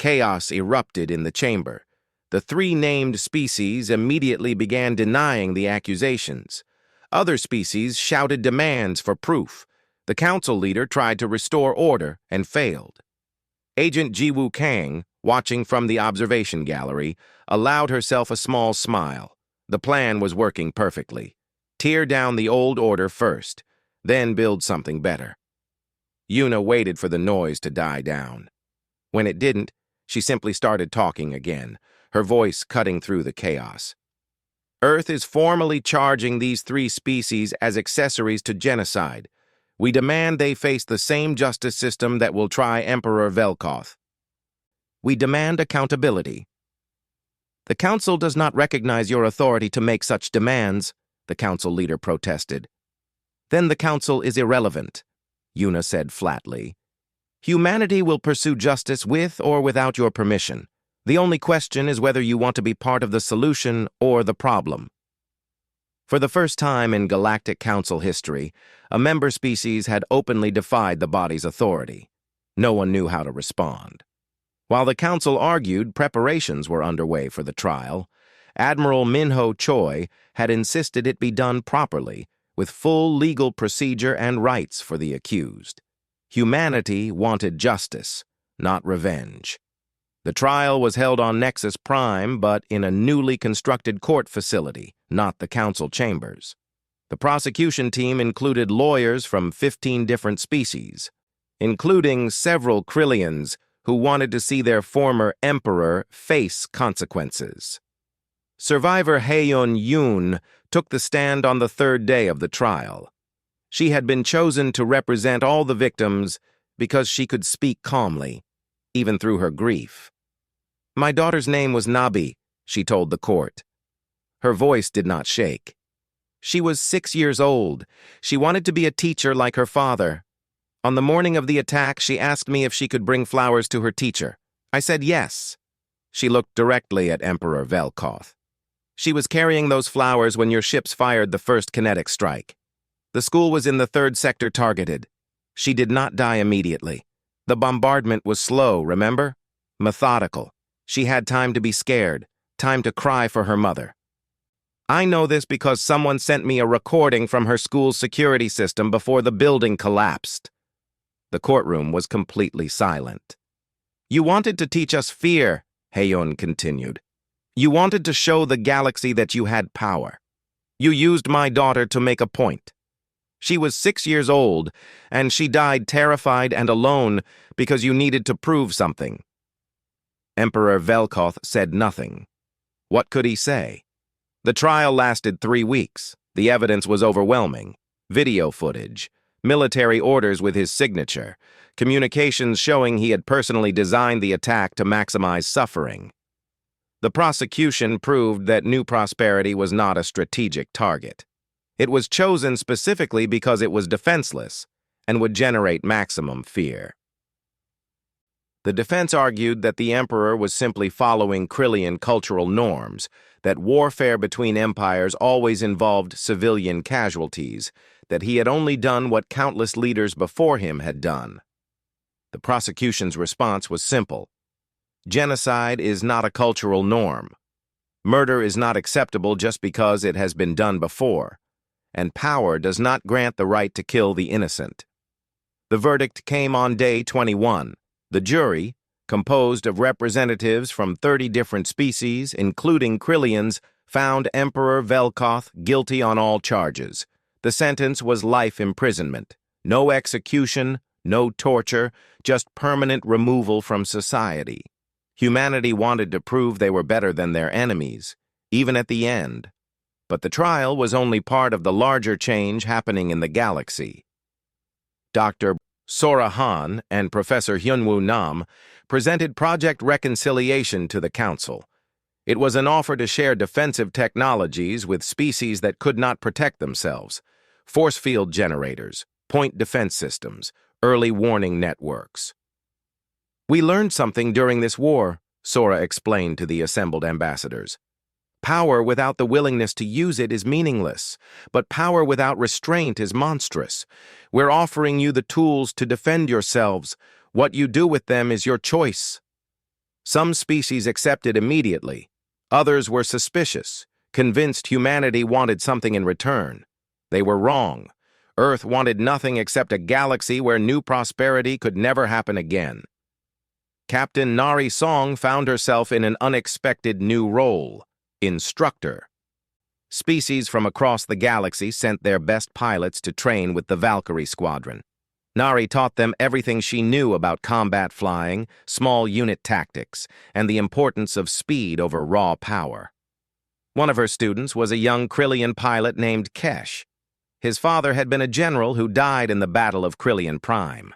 Speaker 1: Chaos erupted in the chamber. The three named species immediately began denying the accusations. Other species shouted demands for proof. The council leader tried to restore order and failed. Agent Jiwoo Kang, watching from the observation gallery, allowed herself a small smile. The plan was working perfectly. Tear down the old order first, then build something better. Yuna waited for the noise to die down. When it didn't, she simply started talking again, her voice cutting through the chaos. Earth is formally charging these three species as accessories to genocide. We demand they face the same justice system that will try Emperor Velkoth. We demand accountability. The Council does not recognize your authority to make such demands, the Council leader protested. Then the Council is irrelevant, Yuna said flatly. Humanity will pursue justice with or without your permission. The only question is whether you want to be part of the solution or the problem. For the first time in Galactic Council history, a member species had openly defied the body's authority. No one knew how to respond. While the Council argued preparations were underway for the trial, Admiral Minho Choi had insisted it be done properly, with full legal procedure and rights for the accused. Humanity wanted justice, not revenge. The trial was held on Nexus Prime, but in a newly constructed court facility, not the council chambers. The prosecution team included lawyers from 15 different species, including several Krillians who wanted to see their former emperor face consequences. Survivor Haeyeon Yoon took the stand on the third day of the trial. She had been chosen to represent all the victims because she could speak calmly, even through her grief. My daughter's name was Nabi, she told the court. Her voice did not shake. She was 6 years old. She wanted to be a teacher like her father. On the morning of the attack, she asked me if she could bring flowers to her teacher. I said yes. She looked directly at Emperor Velkoth. She was carrying those flowers when your ships fired the first kinetic strike. The school was in the 3rd sector targeted. She did not die immediately. The bombardment was slow, remember? Methodical. She had time to be scared, time to cry for her mother. I know this because someone sent me a recording from her school's security system before the building collapsed. The courtroom was completely silent. You wanted to teach us fear, Haeyeon continued. You wanted to show the galaxy that you had power. You used my daughter to make a point. She was 6 years old, and she died terrified and alone because you needed to prove something. Emperor Velkoth said nothing. What could he say? The trial lasted 3 weeks. The evidence was overwhelming. Video footage, military orders with his signature, communications showing he had personally designed the attack to maximize suffering. The prosecution proved that New Prosperity was not a strategic target. It was chosen specifically because it was defenseless and would generate maximum fear. The defense argued that the emperor was simply following Krillian cultural norms, that warfare between empires always involved civilian casualties, that he had only done what countless leaders before him had done. The prosecution's response was simple. Genocide is not a cultural norm. Murder is not acceptable just because it has been done before, and power does not grant the right to kill the innocent. The verdict came on day 21. The jury, composed of representatives from 30 different species, including Krillians, found Emperor Velkoth guilty on all charges. The sentence was life imprisonment. No execution, no torture, just permanent removal from society. Humanity wanted to prove they were better than their enemies, even at the end. But the trial was only part of the larger change happening in the galaxy. Dr. Sora Han and Professor Hyunwoo Nam presented Project Reconciliation to the Council. It was an offer to share defensive technologies with species that could not protect themselves. Force field generators, point defense systems, early warning networks. We learned something during this war, Sora explained to the assembled ambassadors. Power without the willingness to use it is meaningless, but power without restraint is monstrous. We're offering you the tools to defend yourselves. What you do with them is your choice. Some species accepted immediately. Others were suspicious, convinced humanity wanted something in return. They were wrong. Earth wanted nothing except a galaxy where new prosperity could never happen again. Captain Nari Song found herself in an unexpected new role: instructor. Species from across the galaxy sent their best pilots to train with the Valkyrie Squadron. Nari taught them everything she knew about combat flying, small unit tactics, and the importance of speed over raw power. One of her students was a young Krillian pilot named Kesh. His father had been a general who died in the Battle of Krillian Prime.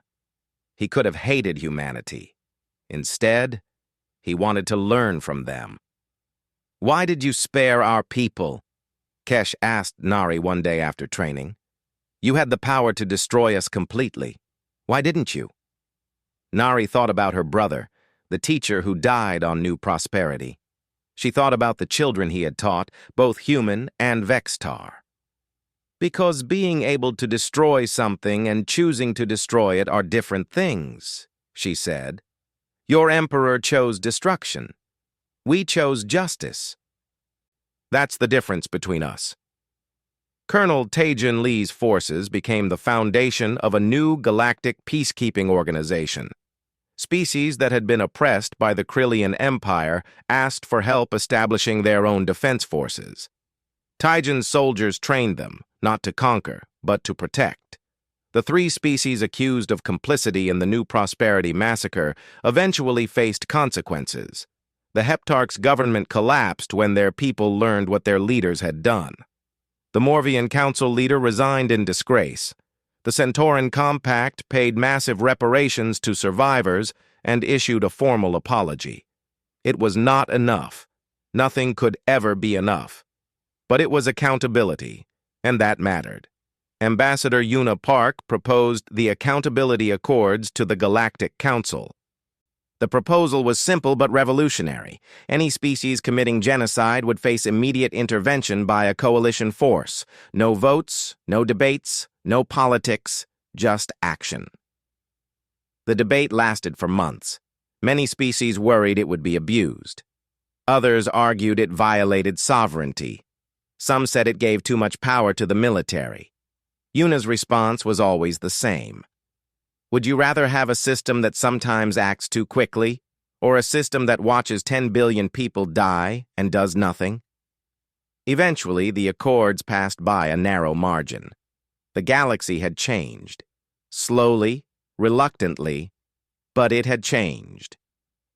Speaker 1: He could have hated humanity. Instead, he wanted to learn from them. "Why did you spare our people?" Kesh asked Nari one day after training. "You had the power to destroy us completely. Why didn't you?" Nari thought about her brother, the teacher who died on New Prosperity. She thought about the children he had taught, both human and Vextar. "Because being able to destroy something and choosing to destroy it are different things," she said. "Your emperor chose destruction. We chose justice. That's the difference between us." Colonel Taejin Lee's forces became the foundation of a new galactic peacekeeping organization. Species that had been oppressed by the Krillian Empire asked for help establishing their own defense forces. Taejin's soldiers trained them, not to conquer, but to protect. The three species accused of complicity in the New Prosperity massacre eventually faced consequences. The Heptarch's government collapsed when their people learned what their leaders had done. The Morvian Council leader resigned in disgrace. The Centauran Compact paid massive reparations to survivors and issued a formal apology. It was not enough. Nothing could ever be enough. But it was accountability, and that mattered. Ambassador Yuna Park proposed the Accountability Accords to the Galactic Council. The proposal was simple but revolutionary. Any species committing genocide would face immediate intervention by a coalition force. No votes, no debates, no politics, just action. The debate lasted for months. Many species worried it would be abused. Others argued it violated sovereignty. Some said it gave too much power to the military. Yuna's response was always the same. Would you rather have a system that sometimes acts too quickly, or a system that watches 10 billion people die and does nothing? Eventually, the accords passed by a narrow margin. The galaxy had changed. Slowly, reluctantly, but it had changed.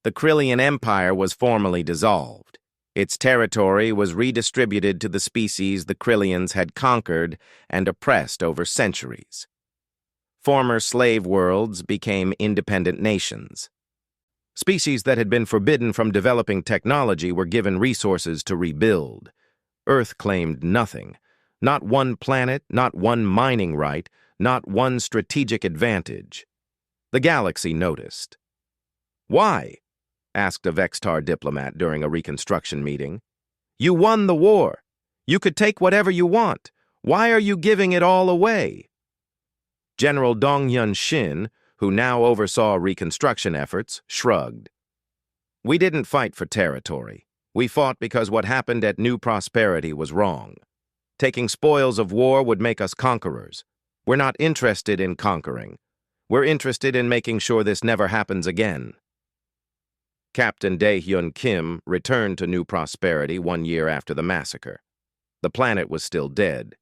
Speaker 1: The Krillian Empire was formally dissolved. Its territory was redistributed to the species the Krillians had conquered and oppressed over centuries. Former slave worlds became independent nations. Species that had been forbidden from developing technology were given resources to rebuild. Earth claimed nothing. Not one planet, not one mining right, not one strategic advantage. The galaxy noticed. "Why?" asked a Vextar diplomat during a reconstruction meeting. "You won the war. You could take whatever you want. Why are you giving it all away?" General Donghyun Shin, who now oversaw reconstruction efforts, shrugged. "We didn't fight for territory. We fought because what happened at New Prosperity was wrong. Taking spoils of war would make us conquerors. We're not interested in conquering. We're interested in making sure this never happens again." Captain Dae-hyun Kim returned to New Prosperity 1 year after the massacre. The planet was still dead,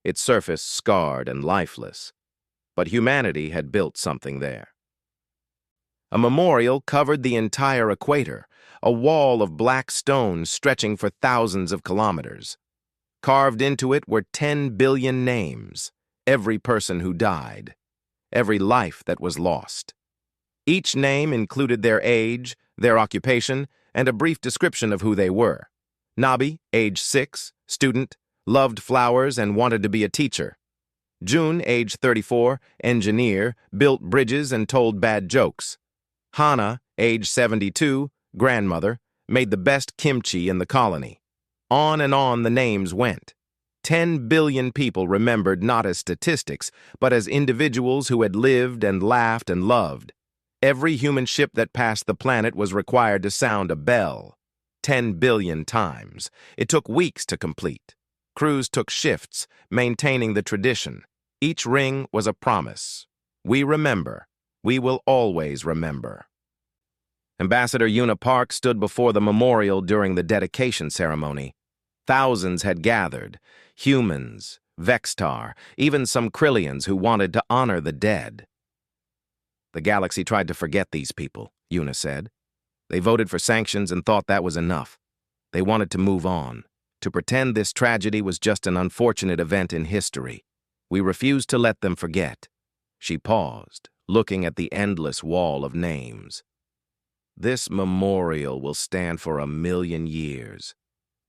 Speaker 1: its surface scarred and lifeless. But humanity had built something there. A memorial covered the entire equator, a wall of black stone stretching for thousands of kilometers. Carved into it were 10 billion names, every person who died, every life that was lost. Each name included their age, their occupation, and a brief description of who they were. Nabi, age 6, student, loved flowers and wanted to be a teacher. June, age 34, engineer, built bridges and told bad jokes. Hana, age 72, grandmother, made the best kimchi in the colony. On and on the names went. 10 billion people remembered not as statistics, but as individuals who had lived and laughed and loved. Every human ship that passed the planet was required to sound a bell. 10 billion times. It took weeks to complete. Crews took shifts, maintaining the tradition. Each ring was a promise. We remember. We will always remember. Ambassador Una Park stood before the memorial during the dedication ceremony. Thousands had gathered. Humans, Vextar, even some Krillians who wanted to honor the dead. The galaxy tried to forget these people, Una said. They voted for sanctions and thought that was enough. They wanted to move on, to pretend this tragedy was just an unfortunate event in history. We refused to let them forget. She paused, looking at the endless wall of names. This memorial will stand for 1,000,000 years.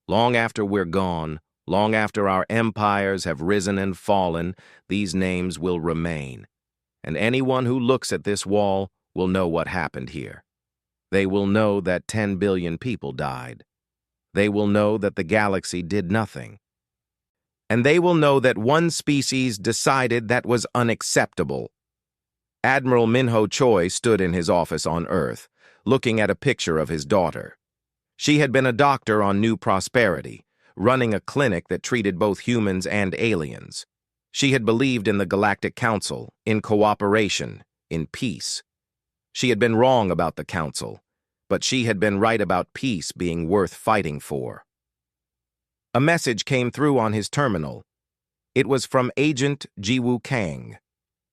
Speaker 1: Long after we're gone, long after our empires have risen and fallen, these names will remain. And anyone who looks at this wall will know what happened here. They will know that 10 billion people died. They will know that the galaxy did nothing. And they will know that one species decided that was unacceptable. Admiral Minho Choi stood in his office on Earth, looking at a picture of his daughter. She had been a doctor on New Prosperity, running a clinic that treated both humans and aliens. She had believed in the Galactic Council, in cooperation, in peace. She had been wrong about the Council, but she had been right about peace being worth fighting for. A message came through on his terminal. It was from Agent Jiwoo Kang.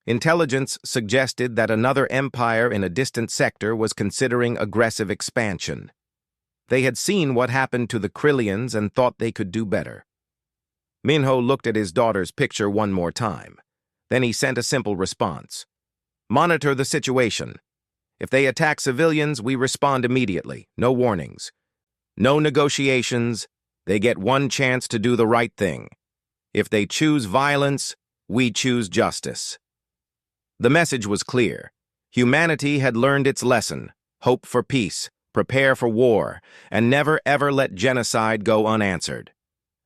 Speaker 1: Intelligence suggested that another empire in a distant sector was considering aggressive expansion. They had seen what happened to the Krillians and thought they could do better. Minho looked at his daughter's picture one more time. Then he sent a simple response. Monitor the situation. If they attack civilians, we respond immediately. No warnings. No negotiations. They get one chance to do the right thing. If they choose violence, we choose justice. The message was clear. Humanity had learned its lesson. Hope for peace, prepare for war, and never ever let genocide go unanswered.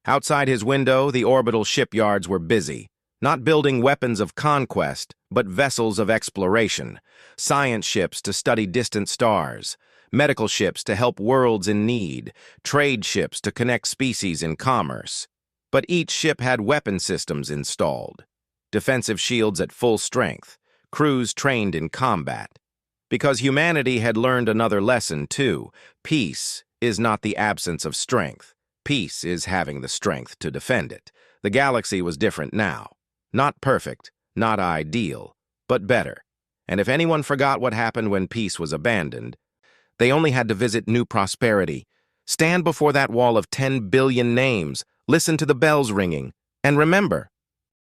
Speaker 1: Outside his window, the orbital shipyards were busy, not building weapons of conquest, but vessels of exploration, science ships to study distant stars, medical ships to help worlds in need, trade ships to connect species in commerce. But each ship had weapon systems installed, defensive shields at full strength, crews trained in combat. Because humanity had learned another lesson, too. Peace is not the absence of strength. Peace is having the strength to defend it. The galaxy was different now. Not perfect, not ideal, but better. And if anyone forgot what happened when peace was abandoned, they only had to visit New Prosperity, stand before that wall of 10 billion names, listen to the bells ringing, and remember,